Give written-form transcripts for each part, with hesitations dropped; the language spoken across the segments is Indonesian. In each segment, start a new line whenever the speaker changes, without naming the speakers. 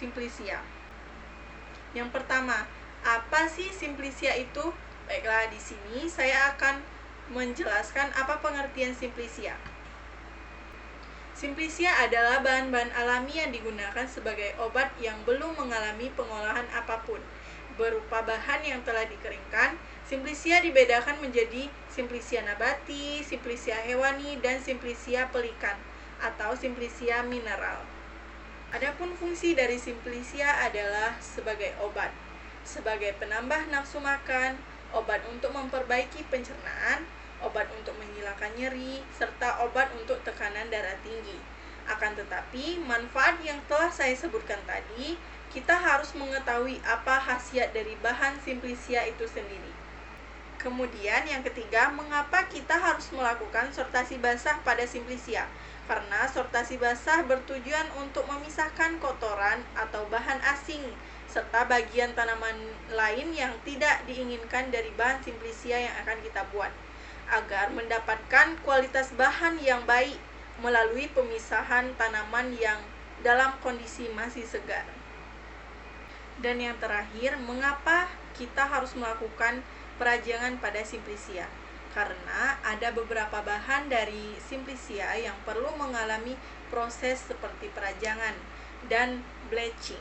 Simplicia. Yang pertama, apa sih Simplicia itu? Baiklah, di sini saya akan menjelaskan apa pengertian Simplicia. Simplicia adalah bahan-bahan alami yang digunakan sebagai obat yang belum mengalami pengolahan apapun. Berupa bahan yang telah dikeringkan, Simplicia dibedakan menjadi Simplicia nabati, Simplicia hewani, dan Simplicia pelikan atau Simplicia mineral. Adapun fungsi dari Simplicia adalah sebagai obat, sebagai penambah nafsu makan, obat untuk memperbaiki pencernaan, obat untuk menghilangkan nyeri, serta obat untuk tekanan darah tinggi. Akan tetapi, manfaat yang telah saya sebutkan tadi, kita harus mengetahui apa khasiat dari bahan Simplicia itu sendiri. Kemudian yang ketiga, mengapa kita harus melakukan sortasi basah pada Simplicia? Karena sortasi basah bertujuan untuk memisahkan kotoran atau bahan asing serta bagian tanaman lain yang tidak diinginkan dari bahan Simplicia yang akan kita buat, agar mendapatkan kualitas bahan yang baik melalui pemisahan tanaman yang dalam kondisi masih segar. Dan yang terakhir, mengapa kita harus melakukan perajangan pada Simplicia? Karena ada beberapa bahan dari Simplicia yang perlu mengalami proses seperti perajangan dan bleaching.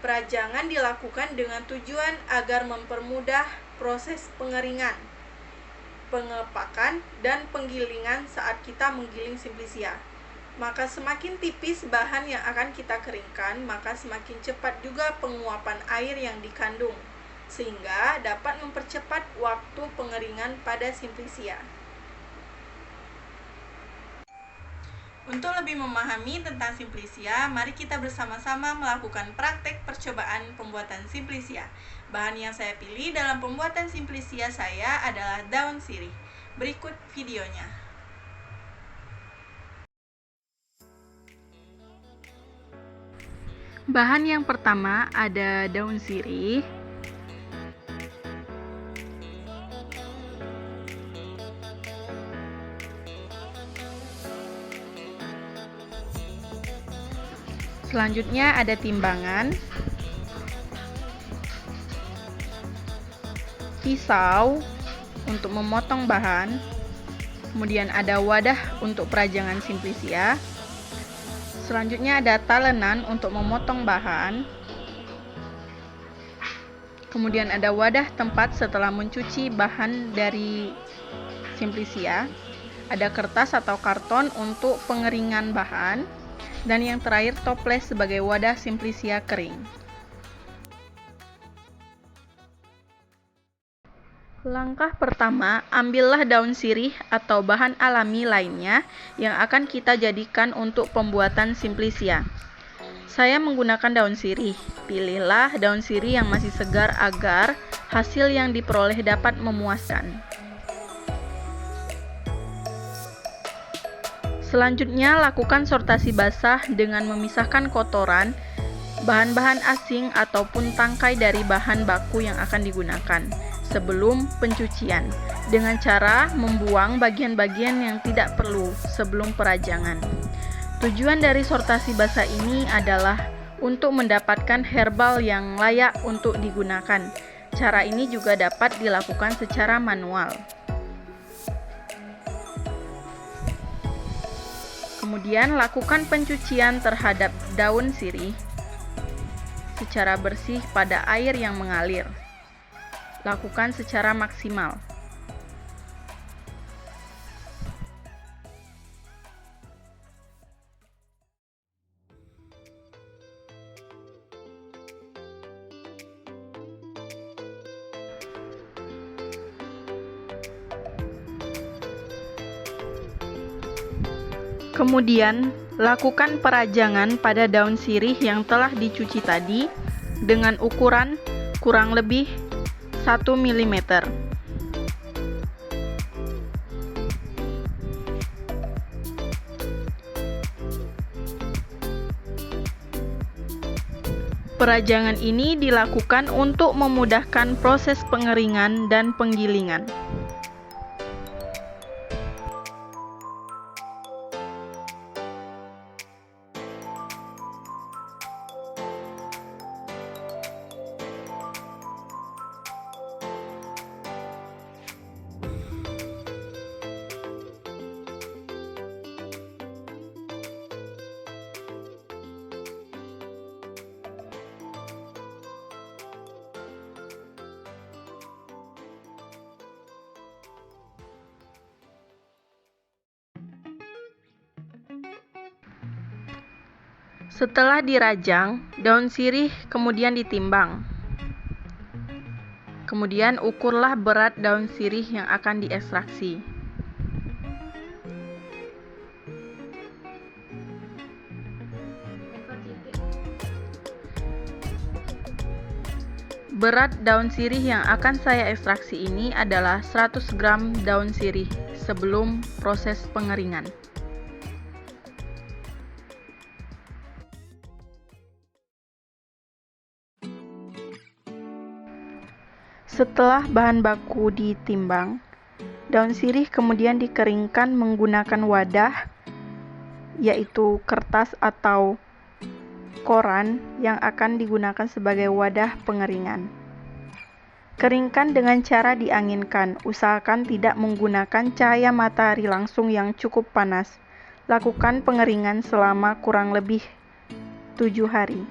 Perajangan dilakukan dengan tujuan agar mempermudah proses pengeringan, pengepakan, dan penggilingan saat kita menggiling Simplicia. Maka semakin tipis bahan yang akan kita keringkan, maka semakin cepat juga penguapan air yang dikandung, sehingga dapat mempercepat waktu pengeringan pada Simplicia. Untuk lebih memahami tentang Simplicia, mari kita bersama-sama melakukan praktek percobaan pembuatan Simplicia. Bahan yang saya pilih dalam pembuatan Simplicia saya adalah daun sirih. Berikut videonya. Bahan yang pertama ada daun sirih, selanjutnya ada timbangan, pisau untuk memotong bahan, kemudian ada wadah untuk perajangan Simplicia, selanjutnya ada talenan untuk memotong bahan, kemudian ada wadah tempat setelah mencuci bahan dari Simplicia, ada kertas atau karton untuk pengeringan bahan, dan yang terakhir toples sebagai wadah Simplicia kering. Langkah pertama, ambillah daun sirih atau bahan alami lainnya yang akan kita jadikan untuk pembuatan Simplicia. Saya menggunakan daun sirih. Pilihlah daun sirih yang masih segar agar hasil yang diperoleh dapat memuaskan. Selanjutnya, lakukan sortasi basah dengan memisahkan kotoran, bahan-bahan asing ataupun tangkai dari bahan baku yang akan digunakan sebelum pencucian, dengan cara membuang bagian-bagian yang tidak perlu sebelum perajangan. Tujuan dari sortasi basah ini adalah untuk mendapatkan herbal yang layak untuk digunakan. Cara ini juga dapat dilakukan secara manual. Kemudian lakukan pencucian terhadap daun sirih secara bersih pada air yang mengalir. Lakukan secara maksimal. Kemudian, lakukan perajangan pada daun sirih yang telah dicuci tadi dengan ukuran kurang lebih 1 mm. Perajangan ini dilakukan untuk memudahkan proses pengeringan dan penggilingan. Setelah dirajang, daun sirih kemudian ditimbang. Kemudian ukurlah berat daun sirih yang akan diekstraksi. Berat daun sirih yang akan saya ekstraksi ini adalah 100 gram daun sirih sebelum proses pengeringan. Setelah bahan baku ditimbang, daun sirih kemudian dikeringkan menggunakan wadah, yaitu kertas atau koran yang akan digunakan sebagai wadah pengeringan. Keringkan dengan cara dianginkan, usahakan tidak menggunakan cahaya matahari langsung yang cukup panas. Lakukan pengeringan selama kurang lebih 7 hari.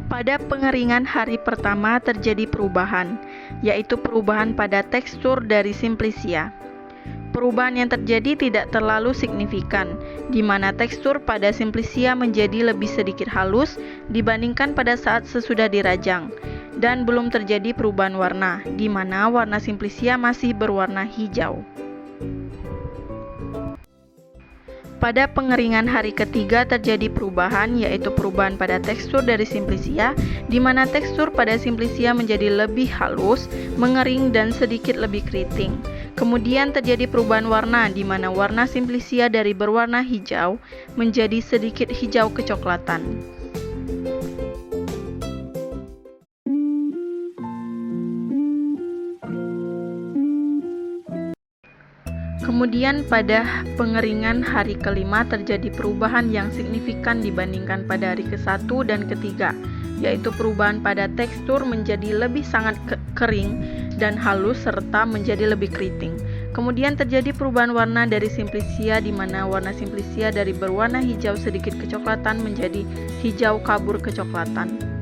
Pada pengeringan hari pertama terjadi perubahan, yaitu perubahan pada tekstur dari Simplicia. Perubahan yang terjadi tidak terlalu signifikan, di mana tekstur pada Simplicia menjadi lebih sedikit halus dibandingkan pada saat sesudah dirajang, dan belum terjadi perubahan warna, di mana warna Simplicia masih berwarna hijau. Pada pengeringan hari ketiga terjadi perubahan, yaitu perubahan pada tekstur dari Simplicia, di mana tekstur pada Simplicia menjadi lebih halus, mengering, dan sedikit lebih keriting. Kemudian terjadi perubahan warna, di mana warna Simplicia dari berwarna hijau menjadi sedikit hijau kecoklatan. Kemudian pada pengeringan hari kelima terjadi perubahan yang signifikan dibandingkan pada hari ke-1 dan ke-3, yaitu perubahan pada tekstur menjadi lebih sangat kering dan halus serta menjadi lebih keriting. Kemudian terjadi perubahan warna dari Simplicia, di mana warna Simplicia dari berwarna hijau sedikit kecoklatan menjadi hijau kabur kecoklatan.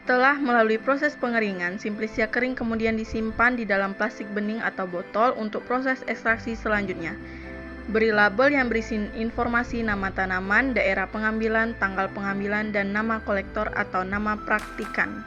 Setelah melalui proses pengeringan, Simplicia kering kemudian disimpan di dalam plastik bening atau botol untuk proses ekstraksi selanjutnya. Beri label yang berisi informasi nama tanaman, daerah pengambilan, tanggal pengambilan, dan nama kolektor atau nama praktikan.